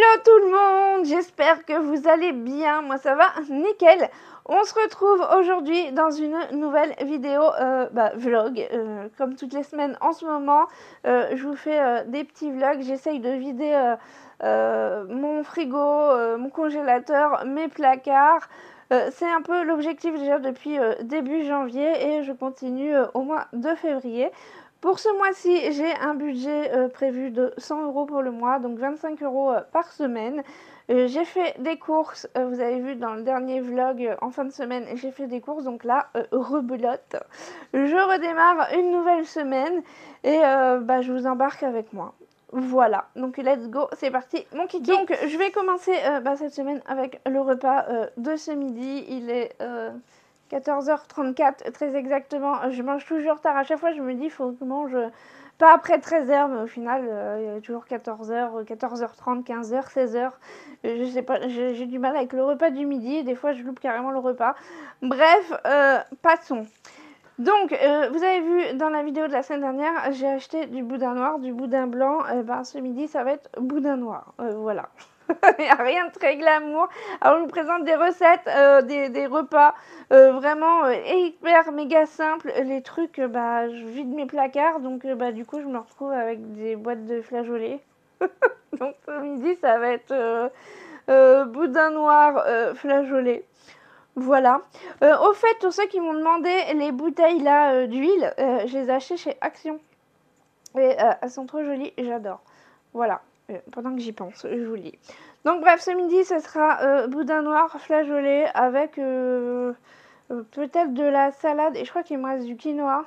Hello tout le monde, j'espère que vous allez bien, moi ça va nickel. On se retrouve aujourd'hui dans une nouvelle vidéo vlog, comme toutes les semaines en ce moment. Je vous fais des petits vlogs, j'essaye de vider mon frigo, mon congélateur, mes placards. C'est un peu l'objectif déjà depuis début janvier et je continue au mois de février. Pour ce mois-ci, j'ai un budget prévu de 100 € pour le mois, donc 25 € par semaine. J'ai fait des courses, vous avez vu dans le dernier vlog en fin de semaine, j'ai fait des courses, donc là, rebelote. Je redémarre une nouvelle semaine et je vous embarque avec moi. Voilà, donc let's go, c'est parti, mon kiki. Donc je vais commencer cette semaine avec le repas de ce midi. Il est 14h34 très exactement. Je mange toujours tard. À chaque fois, je me dis, il faut que je mange pas après 13h, mais au final, il y a toujours 14h, 14h30, 15h, 16h. Je sais pas, j'ai du mal avec le repas du midi. Et des fois, je loupe carrément le repas. Bref, passons. Donc, vous avez vu dans la vidéo de la semaine dernière, j'ai acheté du boudin noir, du boudin blanc. Ce midi, ça va être boudin noir. Voilà. Il n'y a rien de très glamour. Alors, je vous présente des recettes, des repas vraiment hyper méga simples. Les trucs, je vide mes placards. Donc, du coup, je me retrouve avec des boîtes de flageolets. Donc, ce midi, ça va être boudin noir flageolet. Voilà. Au fait, tous ceux qui m'ont demandé les bouteilles là d'huile, je les ai achetées chez Action. Et elles sont trop jolies, j'adore. Voilà. Pendant que j'y pense, je vous le dis. Donc bref, ce midi, ce sera boudin noir flageolet avec peut-être de la salade. Et je crois qu'il me reste du quinoa.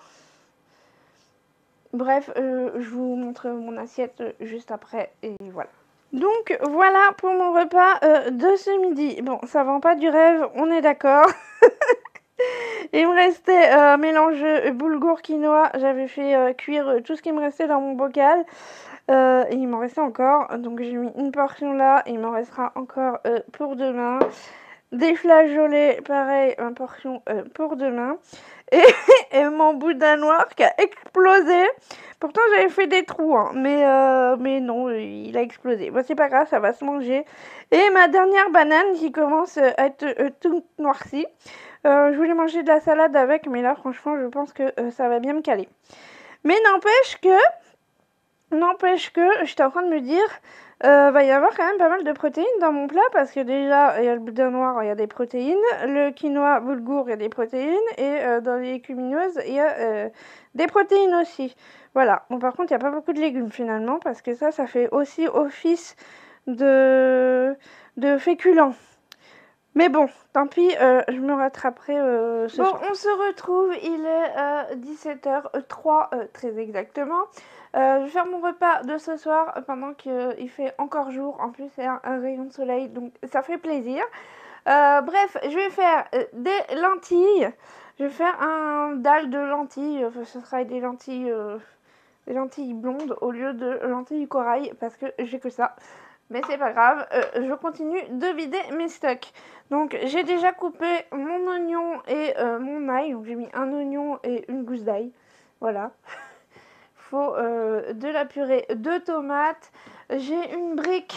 Bref, je vous montre mon assiette juste après. Et voilà. Donc voilà pour mon repas de ce midi. Bon, ça vend pas du rêve, on est d'accord. Il me restait mélange boulgour quinoa. J'avais fait cuire tout ce qui me restait dans mon bocal. Et il m'en restait encore. Donc j'ai mis une portion là. Et il m'en restera encore pour demain. Des flageolets, pareil, une portion pour demain. Et mon boudin noir qui a explosé. Pourtant j'avais fait des trous, hein, mais non, il a explosé. Bon, c'est pas grave, ça va se manger. Et ma dernière banane qui commence à être toute noircie. Je voulais manger de la salade avec, mais là franchement je pense que ça va bien me caler. Mais n'empêche que j'étais en train de me dire, va y avoir quand même pas mal de protéines dans mon plat, parce que déjà, il y a le boudin noir, il y a des protéines, le quinoa boulgour, il y a des protéines, et dans les légumineuses, il y a des protéines aussi. Voilà. Bon, par contre, il n'y a pas beaucoup de légumes finalement, parce que ça fait aussi office de féculent. Mais bon, tant pis, je me rattraperai ce soir. Bon, on se retrouve, il est 17h03 très exactement. Je vais faire mon repas de ce soir pendant qu'il fait encore jour. En plus, c'est un rayon de soleil, donc ça fait plaisir. Bref, je vais faire des lentilles. Je vais faire un dalle de lentilles. Enfin, ce sera des lentilles blondes au lieu de lentilles corail, parce que j'ai que ça. Mais c'est pas grave, je continue de vider mes stocks. Donc j'ai déjà coupé mon oignon et mon ail. Donc j'ai mis un oignon et une gousse d'ail. Voilà. Faut de la purée de tomates. J'ai une brique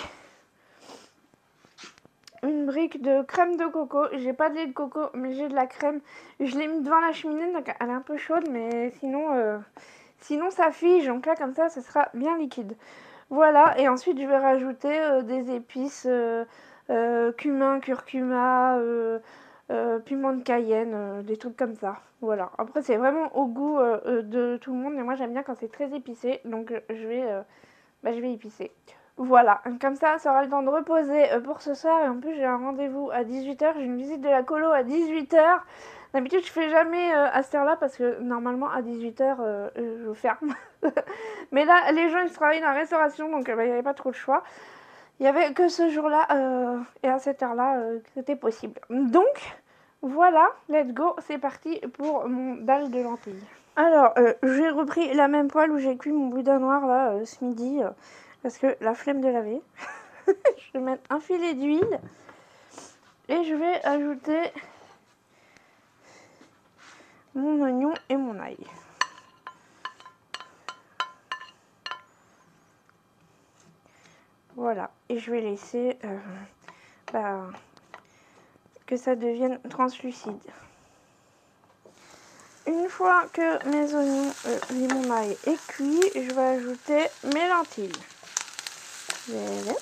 de crème de coco. J'ai pas de lait de coco, mais j'ai de la crème. Je l'ai mis devant la cheminée, donc elle est un peu chaude, mais sinon ça fige. Donc là comme ça sera bien liquide. Voilà, et ensuite je vais rajouter des épices, cumin, curcuma, piment de Cayenne, des trucs comme ça. Voilà, après c'est vraiment au goût de tout le monde, mais moi j'aime bien quand c'est très épicé, donc je vais épicer. Voilà, comme ça aura le temps de reposer pour ce soir, et en plus j'ai un rendez-vous à 18h, j'ai une visite de la colo à 18h. D'habitude je fais jamais à cette heure-là parce que normalement à 18h je ferme. Mais là les gens ils travaillent dans la restauration, donc il n'y avait pas trop de choix. Il n'y avait que ce jour-là et à cette heure-là que c'était possible. Donc voilà, let's go, c'est parti pour mon dalle de lentilles. Alors j'ai repris la même poêle où j'ai cuit mon boudin noir là ce midi. Parce que la flemme de laver. Je vais mettre un filet d'huile. Et je vais ajouter mon oignon et mon ail. Voilà, et je vais laisser que ça devienne translucide. Une fois que mes oignons, mon ail est cuit, je vais ajouter mes lentilles. Voilà.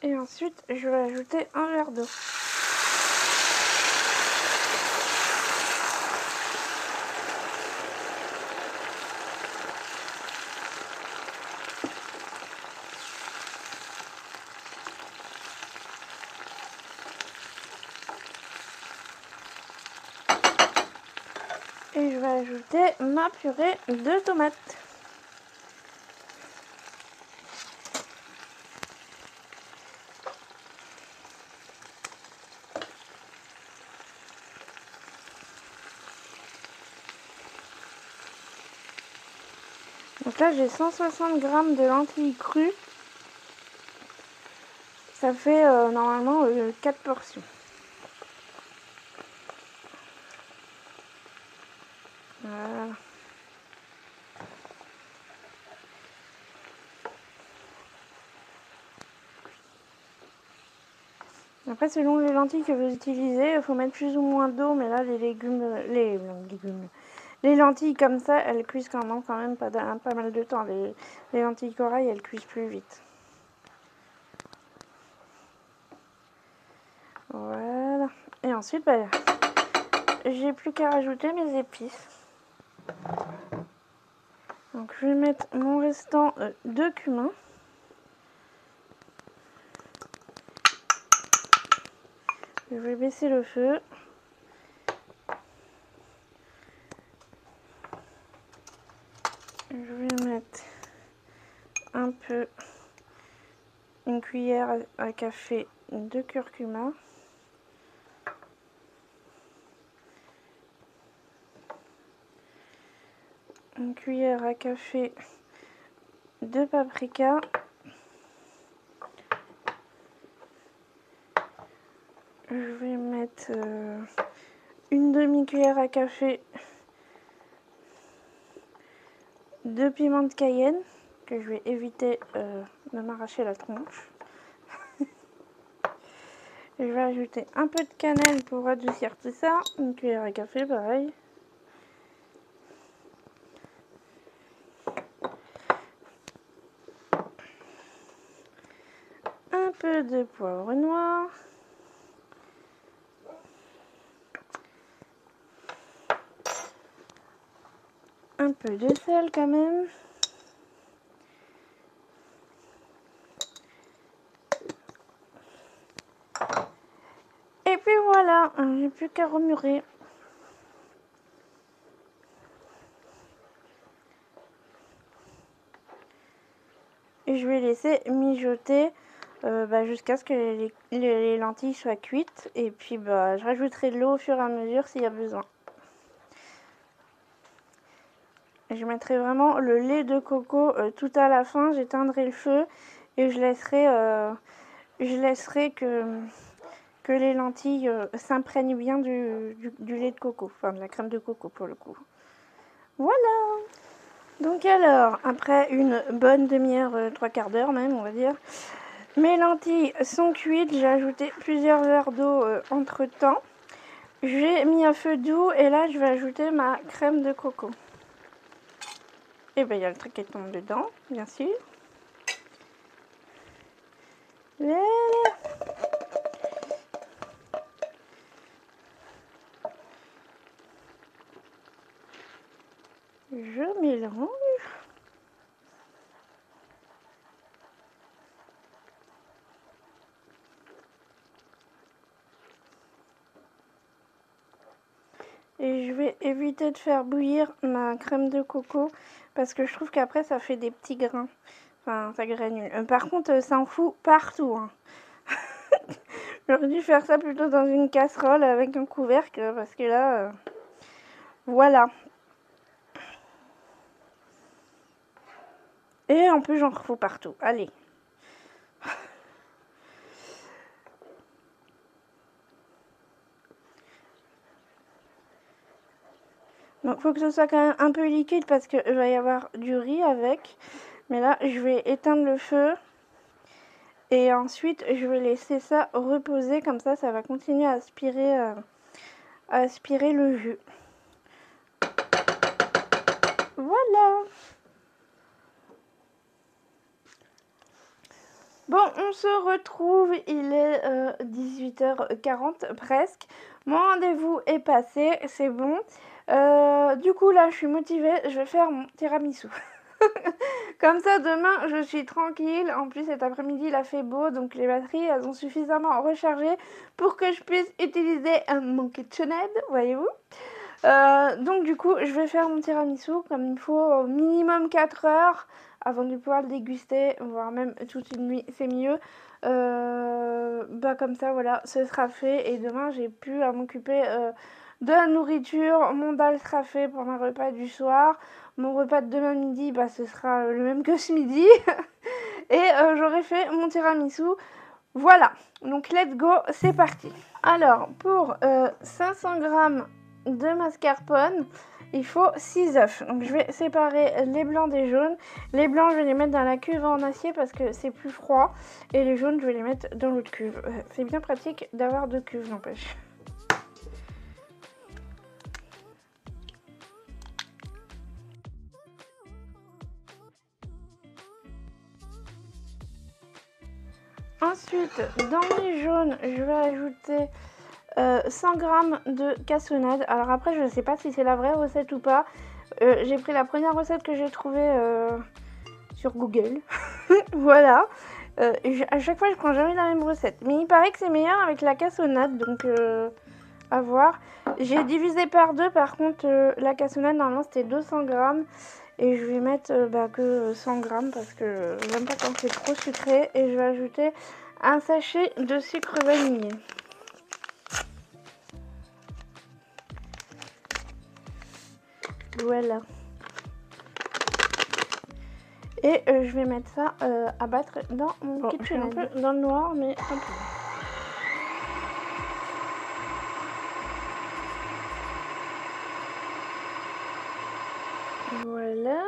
Et ensuite, je vais ajouter un verre d'eau. Et je vais ajouter ma purée de tomates. Donc là, j'ai 160 g de lentilles crues. Ça fait normalement 4 portions. Voilà. Après, selon les lentilles que vous utilisez, il faut mettre plus ou moins d'eau. Mais là, les lentilles comme ça, elles cuisent quand même pas mal de temps. Les lentilles corail, elles cuisent plus vite. Voilà. Et ensuite, j'ai plus qu'à rajouter mes épices. Donc, je vais mettre mon restant de cumin. Je vais baisser le feu. Je vais mettre un peu, une cuillère à café de curcuma. Une cuillère à café de paprika. Je vais mettre une demi-cuillère à café de piment de Cayenne, que je vais éviter de m'arracher la tronche. Je vais ajouter un peu de cannelle pour adoucir tout ça, une cuillère à café pareil. Un peu de poivre noir. Un peu de sel quand même. Et puis voilà, j'ai plus qu'à remuer. Et je vais laisser mijoter jusqu'à ce que les lentilles soient cuites. Et puis je rajouterai de l'eau au fur et à mesure s'il y a besoin. Je mettrai vraiment le lait de coco tout à la fin. J'éteindrai le feu et je laisserai que les lentilles s'imprègnent bien du lait de coco. Enfin, de la crème de coco pour le coup. Voilà. Donc alors, après une bonne demi-heure, 3/4 d'heure même, on va dire, mes lentilles sont cuites. J'ai ajouté plusieurs verres d'eau entre temps. J'ai mis à feu doux et là, je vais ajouter ma crème de coco. Et il y a le truc qui tombe dedans, bien sûr. Voilà. Je mélange. Et je vais éviter de faire bouillir ma crème de coco parce que je trouve qu'après ça fait des petits grains. Enfin, ça granule. Par contre, ça en fout partout. Hein. J'aurais dû faire ça plutôt dans une casserole avec un couvercle parce que là, voilà. Et en plus, j'en refous partout. Allez. Donc faut que ce soit quand même un peu liquide parce qu'il va y avoir du riz avec. Mais là, je vais éteindre le feu. Et ensuite, je vais laisser ça reposer. Comme ça va continuer à aspirer le jus. Voilà. Bon, on se retrouve, il est 18h40 presque. Mon rendez-vous est passé, c'est bon. Du coup, là, je suis motivée, je vais faire mon tiramisu. Comme ça, demain, je suis tranquille. En plus, cet après-midi, il a fait beau, donc les batteries, elles ont suffisamment rechargé pour que je puisse utiliser mon KitchenAid, voyez-vous. Donc du coup, je vais faire mon tiramisu comme il faut au minimum 4 heures avant de pouvoir le déguster, voire même toute une nuit, c'est mieux. Comme ça, voilà, ce sera fait et demain, j'ai plus à m'occuper de la nourriture. Mon dalle sera fait pour mon repas du soir. Mon repas de demain midi, ce sera le même que ce midi. Et j'aurai fait mon tiramisu. Voilà, donc let's go, c'est parti. Alors, pour 500 g de mascarpone, il faut 6 œufs. Donc, je vais séparer les blancs des jaunes. Les blancs, je vais les mettre dans la cuve en acier parce que c'est plus froid. Et les jaunes, je vais les mettre dans l'autre cuve. C'est bien pratique d'avoir deux cuves, n'empêche. Ensuite, dans les jaunes, je vais ajouter 100 g de cassonade. Alors après, je ne sais pas si c'est la vraie recette ou pas. J'ai pris la première recette que j'ai trouvée sur Google. Voilà. À chaque fois, je prends jamais la même recette. Mais il paraît que c'est meilleur avec la cassonade, donc à voir. J'ai divisé par deux, par contre, la cassonade, normalement, c'était 200 g. Et je vais mettre que 100 g parce que j'aime pas quand c'est trop sucré. Et je vais ajouter un sachet de sucre vanillé. Voilà. Et je vais mettre ça à battre dans mon kitchen. Un peu dans le noir, mais un peu. Voilà.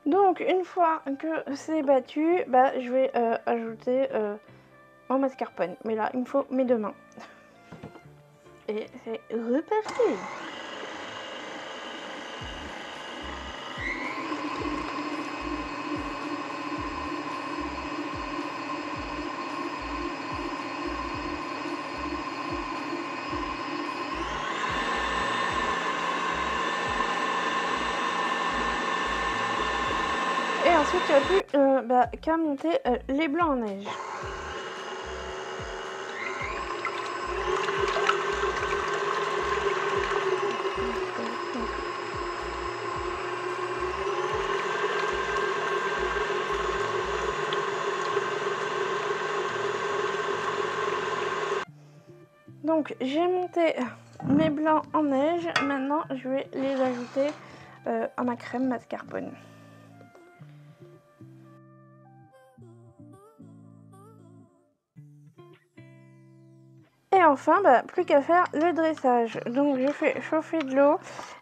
Donc, une fois que c'est battu, je vais ajouter mon mascarpone. Mais là, il me faut mes deux mains. Et c'est reparti. Et ensuite, il n'y a plus qu'à monter les blancs en neige. Donc, j'ai monté mes blancs en neige. Maintenant, je vais les ajouter à ma crème mascarpone. Et enfin, plus qu'à faire le dressage. Donc je fais chauffer de l'eau.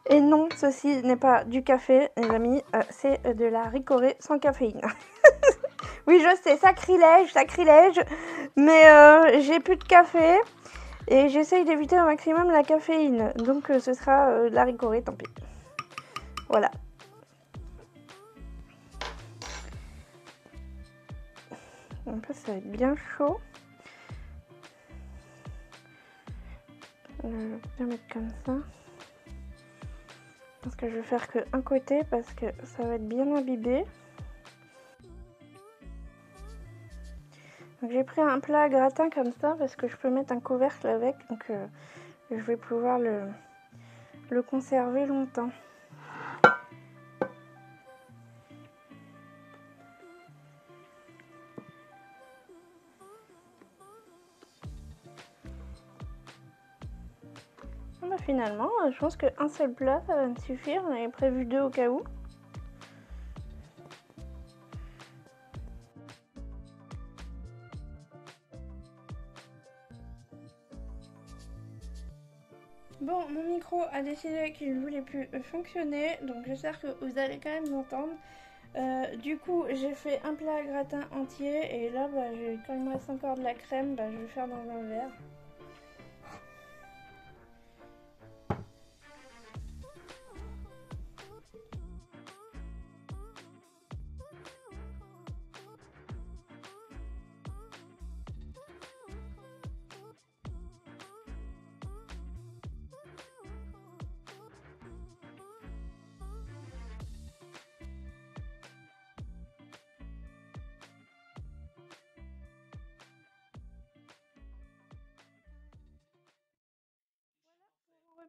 Et non, ceci n'est pas du café, les amis. C'est de la Ricoré sans caféine. Oui, je sais, sacrilège, sacrilège. Mais j'ai plus de café. Et j'essaye d'éviter au maximum la caféine. Donc ce sera de la Ricoré, tant pis. Voilà. En plus, ça va être bien chaud. Je vais bien mettre comme ça. Parce que je vais faire qu'un côté parce que ça va être bien imbibé. Donc j'ai pris un plat à gratin comme ça parce que je peux mettre un couvercle avec. Donc je vais pouvoir le conserver longtemps. Finalement, je pense qu'un seul plat, ça va me suffire. J'en avais prévu deux au cas où. Bon, mon micro a décidé qu'il ne voulait plus fonctionner, donc j'espère que vous allez quand même m'entendre. Du coup, j'ai fait un plat gratin entier et là, quand il me reste encore de la crème, je vais faire dans un verre.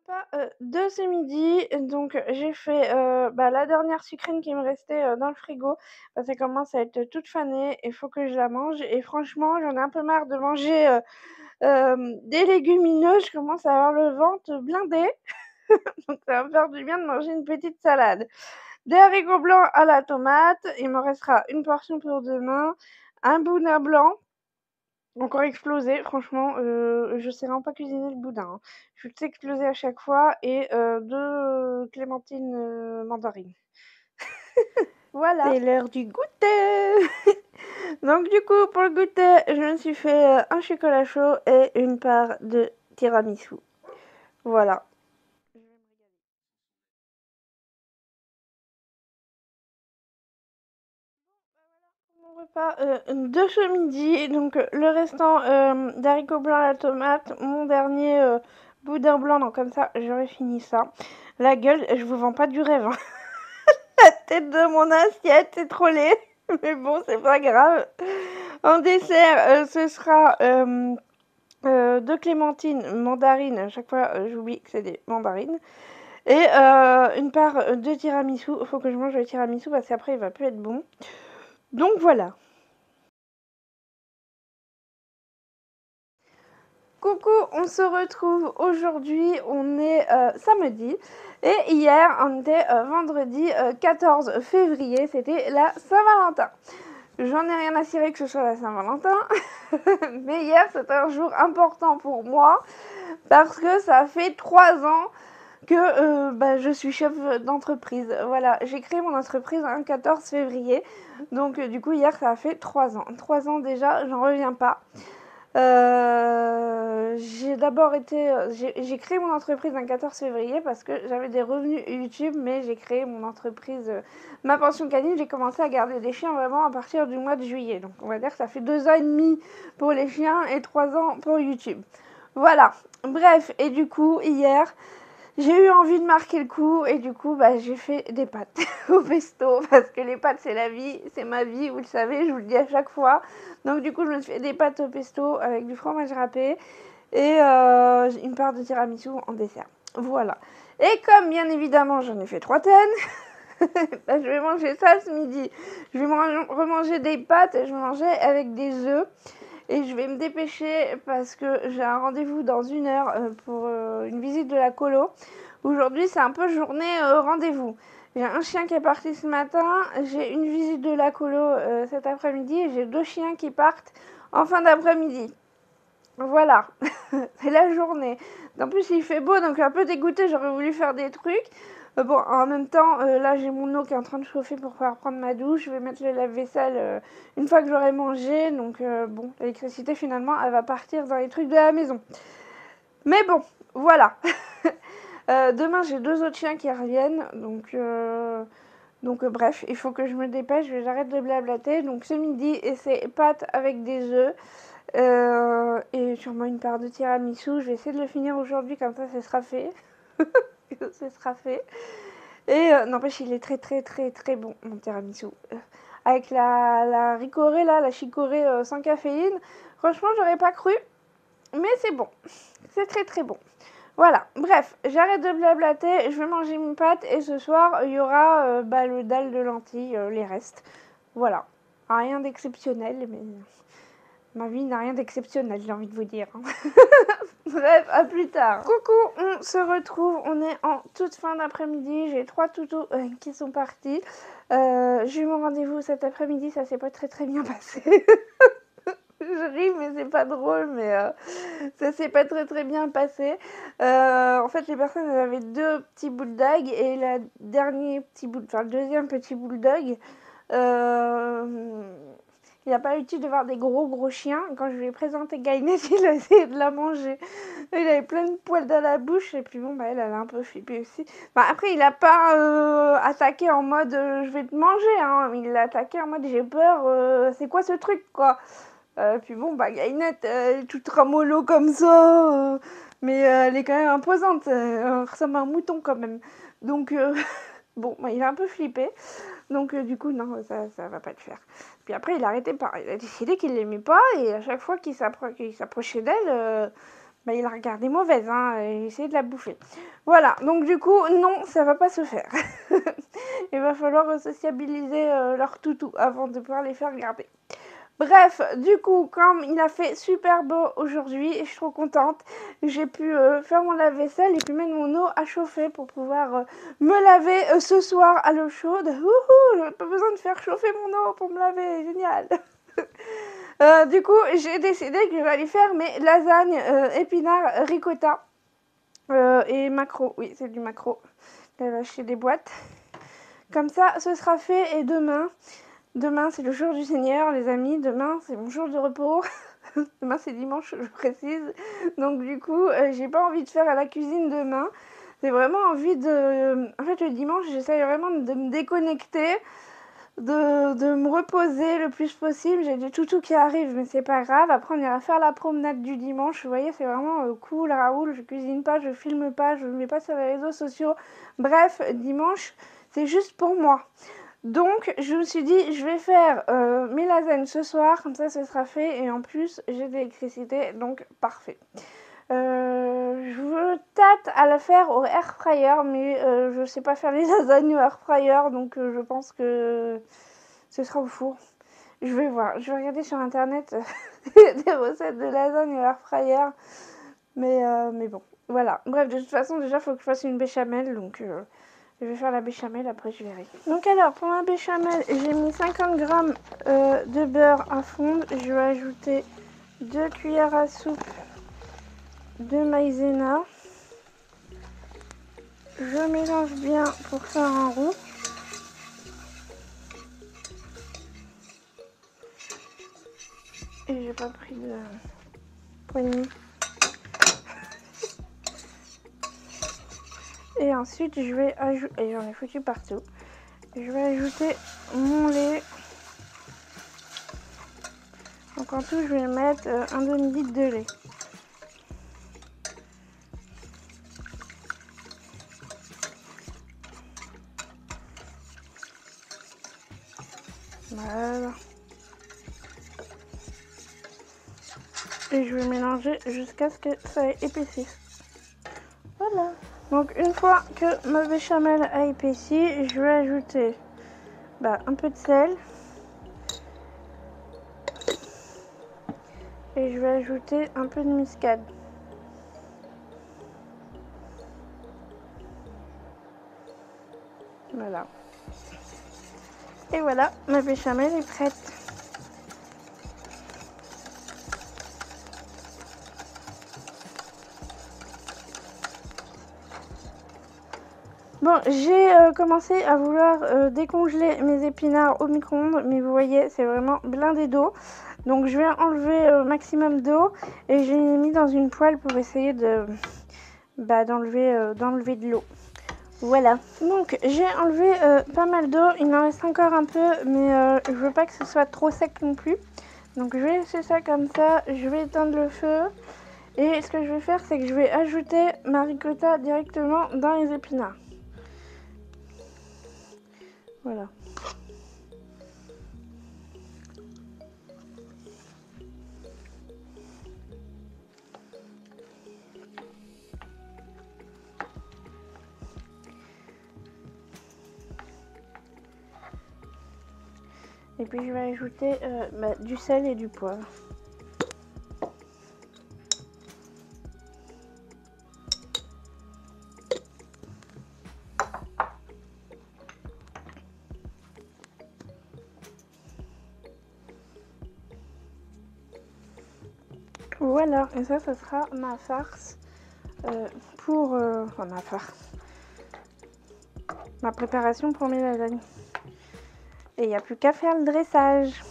Repas de ce midi, donc j'ai fait la dernière sucrine qui me restait dans le frigo, parce qu'elle commence à être toute fanée et il faut que je la mange. Et franchement, j'en ai un peu marre de manger des légumineuses, je commence à avoir le ventre blindé, donc ça va me faire du bien de manger une petite salade. Des haricots blancs à la tomate, il me restera une portion pour demain, un boudin blanc. Encore explosé, franchement, je sais vraiment pas cuisiner le boudin, hein. Je fais tout exploser à chaque fois et 2 clémentines, mandarines. Voilà. C'est l'heure du goûter! Donc du coup, pour le goûter, je me suis fait, un chocolat chaud et une part de tiramisu. Voilà. Mon repas, de ce midi, donc le restant, d'haricots blancs à la tomate, mon dernier, boudin blanc, donc comme ça, j'aurais fini ça. La gueule, je vous vends pas du rêve, hein. La tête de mon assiette, c'est trop laid. Mais bon, c'est pas grave. En dessert, ce sera 2 clémentines, mandarines. À chaque fois, j'oublie que c'est des mandarines. Et une part de tiramisu. Il faut que je mange le tiramisu parce qu'après, il va plus être bon. Donc voilà. Coucou, on se retrouve aujourd'hui, on est samedi et hier on était vendredi 14 février, c'était la Saint-Valentin. J'en ai rien à cirer que ce soit la Saint-Valentin, mais hier c'était un jour important pour moi parce que ça fait 3 ans que je suis chef d'entreprise. Voilà, j'ai créé mon entreprise le 14 février, donc du coup hier ça a fait 3 ans. 3 ans déjà, j'en reviens pas. J'ai d'abord été, j'ai créé mon entreprise le 14 février parce que j'avais des revenus YouTube, mais j'ai créé mon entreprise, ma pension canine, j'ai commencé à garder des chiens vraiment à partir du mois de juillet. Donc on va dire que ça fait 2 ans et demi pour les chiens et 3 ans pour YouTube. Voilà, bref, et du coup hier, j'ai eu envie de marquer le coup et du coup j'ai fait des pâtes au pesto parce que les pâtes c'est la vie, c'est ma vie, vous le savez, je vous le dis à chaque fois. Donc du coup je me suis fait des pâtes au pesto avec du fromage râpé et une part de tiramisu en dessert. Voilà. Et comme bien évidemment j'en ai fait 3 tonnes, je vais manger ça ce midi. Je vais remanger des pâtes et je vais manger avec des œufs. Et je vais me dépêcher parce que j'ai un rendez-vous dans 1 heure pour une visite de la colo. Aujourd'hui, c'est un peu journée rendez-vous. J'ai un chien qui est parti ce matin, j'ai une visite de la colo cet après-midi et j'ai 2 chiens qui partent en fin d'après-midi. Voilà, c'est la journée. En plus, il fait beau, donc je suis un peu dégoûtée, j'aurais voulu faire des trucs. Bon, en même temps, là, j'ai mon eau qui est en train de chauffer pour pouvoir prendre ma douche. Je vais mettre le lave-vaisselle une fois que j'aurai mangé. Donc, bon, l'électricité, finalement, elle va partir dans les trucs de la maison. Mais bon, voilà. Demain, j'ai 2 autres chiens qui reviennent. Donc bref, il faut que je me dépêche. J'arrête de blablater. Donc, ce midi, c'est pâtes avec des œufs. Et sûrement une part de tiramisu. Je vais essayer de le finir aujourd'hui, comme ça, ce sera fait. Ce sera fait. Et n'empêche, il est très très très très bon, mon tiramisu. Avec la ricorée là, la chicorée sans caféine. Franchement, j'aurais pas cru. Mais c'est bon. C'est très très bon. Voilà. Bref, j'arrête de blablater. Je vais manger une pâte. Et ce soir, il y aura le dalle de lentilles, les restes. Voilà. Rien d'exceptionnel, mais ma vie n'a rien d'exceptionnel, j'ai envie de vous dire. Bref, à plus tard. Coucou, on se retrouve, on est en toute fin d'après-midi, j'ai 3 toutous qui sont partis. J'ai eu mon rendez-vous cet après-midi, ça s'est pas très très bien passé. Je ris, mais c'est pas drôle, mais ça s'est pas très bien passé. En fait, les personnes elles avaient 2 petits bulldogs et le deuxième petit bulldog, il a pas l'habitude de voir des gros chiens. Quand je lui ai présenté Gaïnette, il a essayé de la manger. Il avait plein de poils dans la bouche et puis bon, bah elle a un peu flippé aussi. Bah, après, il a pas attaqué en mode je vais te manger, hein. Il l'a attaqué en mode j'ai peur, c'est quoi ce truc, quoi. Puis bon, bah Gaïnette, elle est toute ramollo comme ça, mais elle est quand même imposante. Elle ressemble à un mouton quand même. Donc bon, bah, il a un peu flippé. Donc du coup, non, ça va pas le faire. Puis après, il a arrêté pas. Il a décidé qu'il l'aimait pas et à chaque fois qu'il s'approchait d'elle, bah, il la regardait mauvaise, hein, et il essayait de la bouffer. Voilà, donc du coup, non, ça va pas se faire. Il va falloir sociabiliser leur toutou avant de pouvoir les faire garder. Bref, du coup, comme il a fait super beau aujourd'hui, je suis trop contente. J'ai pu faire mon lave-vaisselle et puis mettre mon eau à chauffer pour pouvoir me laver ce soir à l'eau chaude. Wouhou, j'ai pas besoin de faire chauffer mon eau pour me laver, génial. Du coup, j'ai décidé que je vais aller faire mes lasagnes épinards ricotta et maquereau. Oui, c'est du maquereau. J'ai acheté des boîtes. Comme ça, ce sera fait et demain, c'est le jour du Seigneur, les amis. Demain, c'est mon jour de repos. Demain, c'est dimanche, je précise. Donc, du coup, j'ai pas envie de faire à la cuisine demain. J'ai vraiment envie de... En fait, le dimanche, j'essaye vraiment de me déconnecter, de me reposer le plus possible. J'ai du toutou qui arrive, mais c'est pas grave. Après, on ira faire la promenade du dimanche. Vous voyez, c'est vraiment cool, Raoul. Je cuisine pas, je filme pas, je ne mets pas sur les réseaux sociaux. Bref, dimanche, c'est juste pour moi. Donc, je me suis dit, je vais faire mes lasagnes ce soir, comme ça, ce sera fait. Et en plus, j'ai de l'électricité, donc parfait. Je tâte à la faire au air fryer, mais je sais pas faire les lasagnes au air fryer, donc je pense que ce sera au four. Je vais voir, je vais regarder sur internet des recettes de lasagnes au air fryer, mais bon, voilà. Bref, de toute façon, déjà, il faut que je fasse une béchamel, donc... je vais faire la béchamel, après je verrai. Donc alors, pour ma béchamel, j'ai mis 50 g de beurre à fondre. Je vais ajouter 2 cuillères à soupe de maïzena. Je mélange bien pour faire un rond. Et j'ai pas pris de poignée. Et ensuite, je vais ajouter... Et j'en ai foutu partout. Je vais ajouter mon lait. Donc en tout, je vais mettre un demi-litre de lait. Voilà. Et je vais mélanger jusqu'à ce que ça épaississe. Voilà. Donc une fois que ma béchamel a épaissi, je vais ajouter un peu de sel. Et je vais ajouter un peu de muscade. Voilà. Et voilà, ma béchamel est prête. Bon, j'ai commencé à vouloir décongeler mes épinards au micro-ondes, mais vous voyez, c'est vraiment blindé d'eau. Donc je vais enlever au maximum d'eau et j'ai mis dans une poêle pour essayer de d'enlever de l'eau. Voilà. Donc j'ai enlevé pas mal d'eau, il en reste encore un peu, mais je veux pas que ce soit trop sec non plus. Donc je vais laisser ça comme ça, je vais éteindre le feu. Et ce que je vais faire, c'est que je vais ajouter ma ricotta directement dans les épinards. Voilà. Et puis je vais ajouter du sel et du poivre. voilà, et ça sera ma farce enfin ma farce. Ma préparation pour mes lasagnes. Et il n'y a plus qu'à faire le dressage.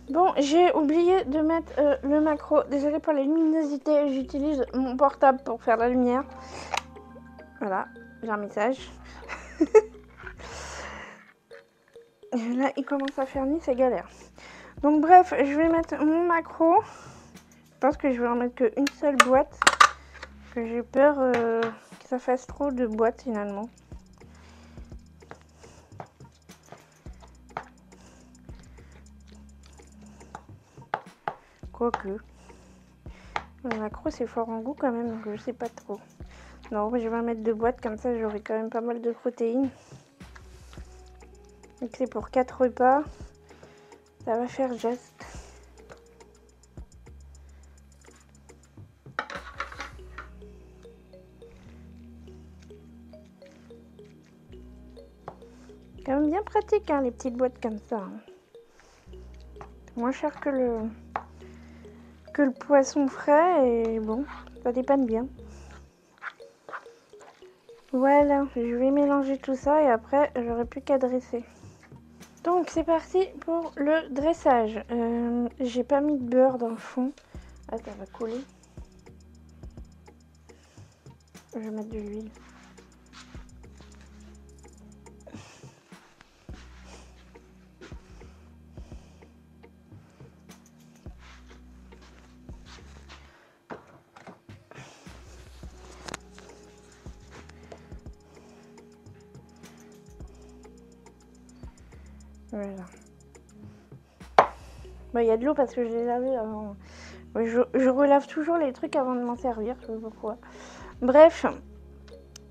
Bon, j'ai oublié de mettre le macro. Désolée pour la luminosité, j'utilise mon portable pour faire la lumière. Voilà, j'ai un message. Et là, il commence à faire nuit, c'est galère. Donc bref, je vais mettre mon macro. Je pense que je vais en mettre qu'une seule boîte. Que j'ai peur que ça fasse trop de boîtes finalement. Quoique. Le macro c'est fort en goût quand même, donc je sais pas trop. Non, je vais en mettre 2 boîtes, comme ça j'aurai quand même pas mal de protéines. Et que c'est pour 4 repas, ça va faire juste. Quand même bien pratique hein, les petites boîtes comme ça. Moins cher que le poisson frais et bon, ça dépanne bien. Voilà, je vais mélanger tout ça et après j'aurai plus qu'à dresser. Donc c'est parti pour le dressage. J'ai pas mis de beurre dans le fond. Ah, ça va coller. Je vais mettre de l'huile. Voilà. Il y a de l'eau parce que je l'ai lavé avant. Je relave toujours les trucs avant de m'en servir, je sais pas pourquoi. Bref.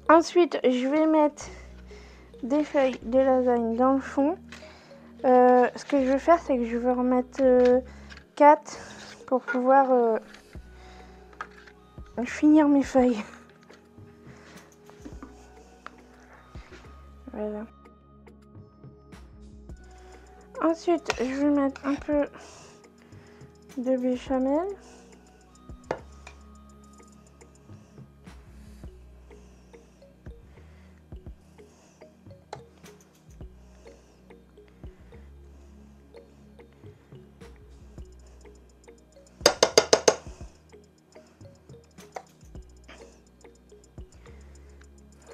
Ensuite, je vais mettre des feuilles de lasagne dans le fond. Ce que je vais faire, c'est que je vais remettre 4 pour pouvoir finir mes feuilles. Voilà. Ensuite, je vais mettre un peu de béchamel.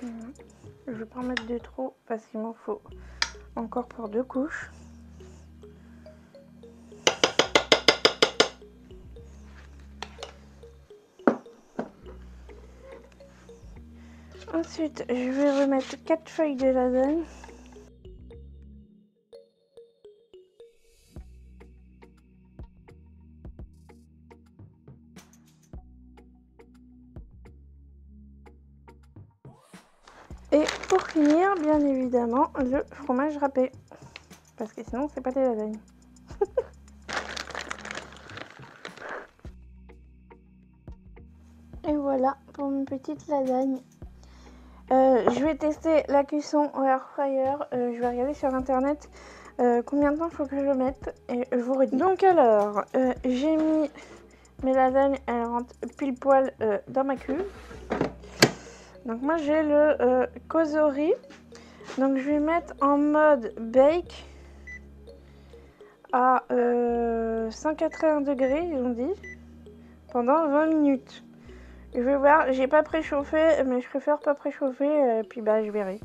Voilà. Je vais pas en mettre de trop parce qu'il m'en faut encore pour 2 couches. Ensuite, je vais remettre 4 feuilles de lasagne. Et pour finir, bien évidemment, le fromage râpé. Parce que sinon, c'est pas des lasagnes. Et voilà pour une petite lasagne. Je vais tester la cuisson au air fryer. Je vais regarder sur internet combien de temps il faut que je le mette. Et je vous redis. Donc alors, j'ai mis mes lasagnes, elles rentrent pile poil dans ma cuve. Donc moi j'ai le Cosori. Donc je vais mettre en mode bake à 180 degrés, ils ont dit, pendant 20 minutes. Je vais voir, j'ai pas préchauffé, mais je préfère pas préchauffer, puis bah je verrai.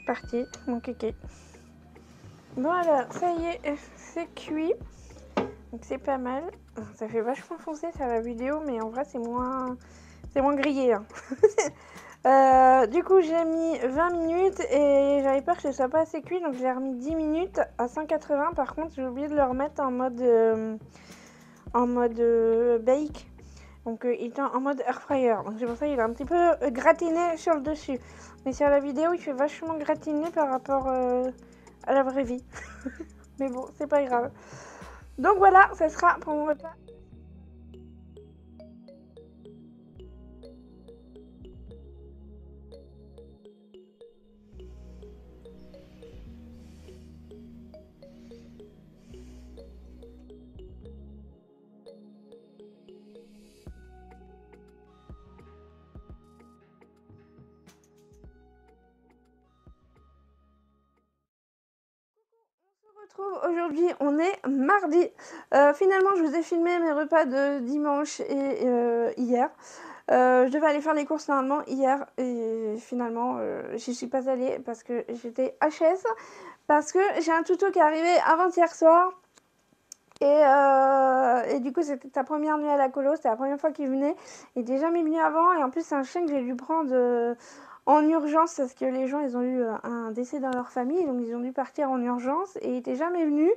Parti, mon kéké. Voilà, ça y est, c'est cuit. Donc c'est pas mal. Ça fait vachement foncé sur la vidéo, mais en vrai c'est moins grillé. Hein. Du coup j'ai mis 20 minutes et j'avais peur que ce soit pas assez cuit, donc j'ai remis 10 minutes à 180. Par contre j'ai oublié de le remettre en mode bake. Donc il était en mode air fryer. Donc c'est pour ça qu'il est un petit peu gratiné sur le dessus. Mais sur la vidéo il fait vachement gratiné par rapport à la vraie vie. Mais bon, c'est pas grave. Donc voilà, ça sera pour mon repas. Retrouve aujourd'hui, on est mardi. Finalement, je vous ai filmé mes repas de dimanche et hier. Je devais aller faire les courses normalement hier et finalement, j'y suis pas allée parce que j'étais HS. Parce que j'ai un tuto qui est arrivé avant-hier soir. Et du coup, c'était ta première nuit à la colo, c'était la première fois qu'il venait. Il était jamais venu avant et en plus, c'est un chien que j'ai dû prendre en urgence parce que les gens, ils ont eu un décès dans leur famille, donc ils ont dû partir en urgence et il était jamais venu.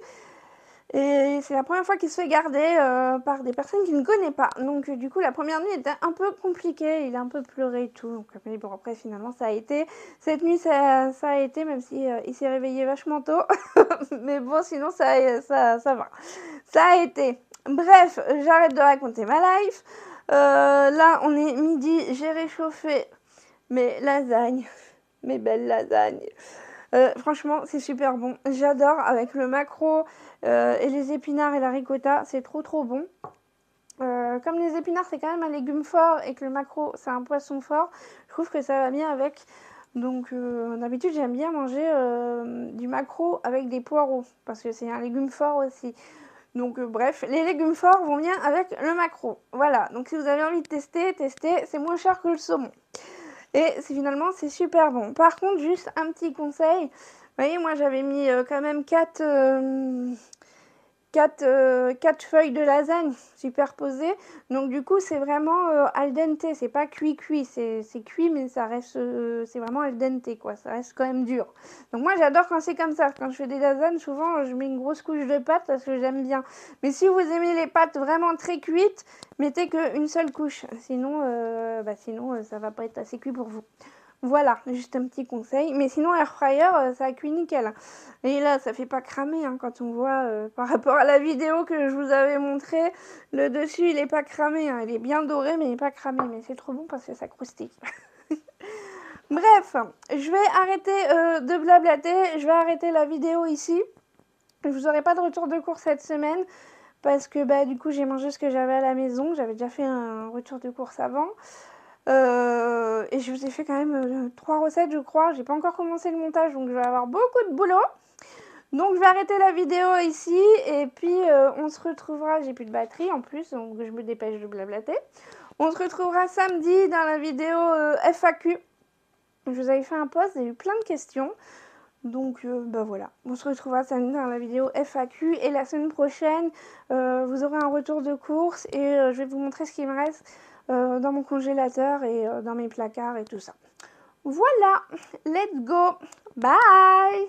Et c'est la première fois qu'il se fait garder par des personnes qu'il ne connaît pas. Donc du coup, la première nuit était un peu compliquée, il a un peu pleuré et tout. Donc mais bon, après, finalement, ça a été. Cette nuit, ça a été, même si il s'est réveillé vachement tôt. Mais bon, sinon, ça va. Ça a été. Bref, j'arrête de raconter ma life. Là, on est midi, j'ai réchauffé mes lasagnes, mes belles lasagnes. Franchement, c'est super bon. J'adore avec le maquereau et les épinards et la ricotta, c'est trop bon. Comme les épinards, c'est quand même un légume fort et que le maquereau, c'est un poisson fort, je trouve que ça va bien avec. Donc d'habitude, j'aime bien manger du maquereau avec des poireaux parce que c'est un légume fort aussi. Donc bref, les légumes forts vont bien avec le maquereau. Voilà, donc si vous avez envie de tester, testez, c'est moins cher que le saumon. Et finalement, c'est super bon. Par contre, juste un petit conseil. Vous voyez, moi, j'avais mis quand même 4 feuilles de lasagne superposées. Donc, du coup, c'est vraiment al dente. C'est pas cuit, c'est cuit, mais ça reste, c'est vraiment al dente, quoi. Ça reste quand même dur. Donc, moi, j'adore quand c'est comme ça. Quand je fais des lasagnes, souvent, je mets une grosse couche de pâte parce que j'aime bien. Mais si vous aimez les pâtes vraiment très cuites, mettez qu'une seule couche. Sinon, ça va pas être assez cuit pour vous. Voilà, juste un petit conseil. Mais sinon, air fryer, ça cuit nickel. Et là, ça fait pas cramer hein, quand on voit par rapport à la vidéo que je vous avais montré. Le dessus, il est pas cramé. Hein. Il est bien doré, mais il est pas cramé. Mais c'est trop bon parce que ça croustille. Bref, je vais arrêter de blablater. Je vais arrêter la vidéo ici. Je vous aurai pas de retour de course cette semaine. Parce que bah, du coup, j'ai mangé ce que j'avais à la maison. J'avais déjà fait un retour de course avant. Et je vous ai fait quand même 3 recettes, je crois. J'ai pas encore commencé le montage, donc je vais avoir beaucoup de boulot. Donc je vais arrêter la vidéo ici. Et puis on se retrouvera. J'ai plus de batterie en plus, donc je me dépêche de blablater. On se retrouvera samedi dans la vidéo FAQ. Je vous avais fait un post, il y a eu plein de questions. Donc bah voilà, on se retrouvera samedi dans la vidéo FAQ. Et la semaine prochaine, vous aurez un retour de course. Et je vais vous montrer ce qu'il me reste dans mon congélateur et dans mes placards et tout ça. Voilà, let's go, bye.